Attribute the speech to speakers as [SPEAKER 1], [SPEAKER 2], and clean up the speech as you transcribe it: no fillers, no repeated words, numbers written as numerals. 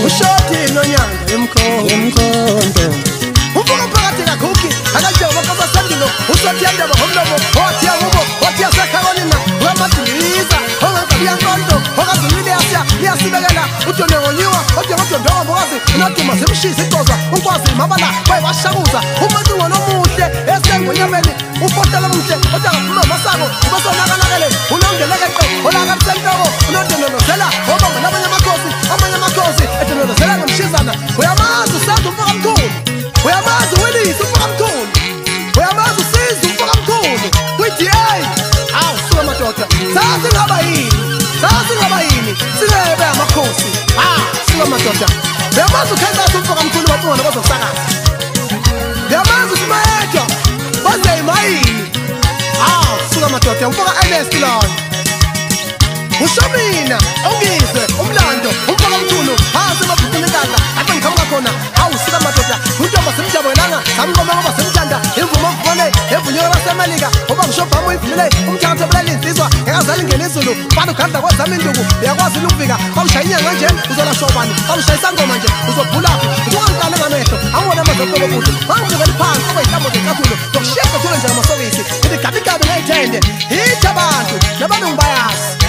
[SPEAKER 1] ushoti nonyanga yemkhonto uvuka phakathi kakhukhi akajoba kwabasandulo usothiyanda bahomlomo othiya ubo othiya sekharonina uyamadiliza ongabiya nkonto okazulile liyasibekela udone ngonyuwa odongodondongo mbokazi unaduma zimshisa icoza unkwazi mabala bayibashakuza umuntu ngonomuhle esengonyameni ufotela omuhle odangaphuma masako ubasonakala unongeleke olakasenhloko unodonozela obamba nabanye amakhosi edonozela ngomshizana uyamazi usanda umfoka mkhulu uyamazi uwelise umfoka mkhulu uyamazi usiza umfoka mkhulu kwi-DA awu suka madoda sasingaba yini singebe amakhosi suka madoda uyamazi ukhenza umfoka mkhulu bacungana bazokusakaza uyamazi usimayedwa bazeyimayini suka madoda umfoka Ernest lona usho mina ongizwe umlando umfoka mkhulu phansi emabhutini enkandla ade ngiqhamuka khona suka madoda untomba semjabulanga samngoma ngoba semjanda imvumo mvone evunyelwe basemelika ngoba ngishobhama uyivumile umthangatho obulala insizwa engazali ngena izulu fana uganda kwezami induku uyakwazi ukufika bawushaya inyanga nje uzolasho bani bawushayisa ngoma nje uzobhulaphi ungangikale ngamehlo angibona amazokolo kuhle angibukeli phansi oba yihlambo zenkathulo zokushiyeka thule nje ngamasokisi ithi gabigabi ngayithende hithi abantu nabantu ngibayazi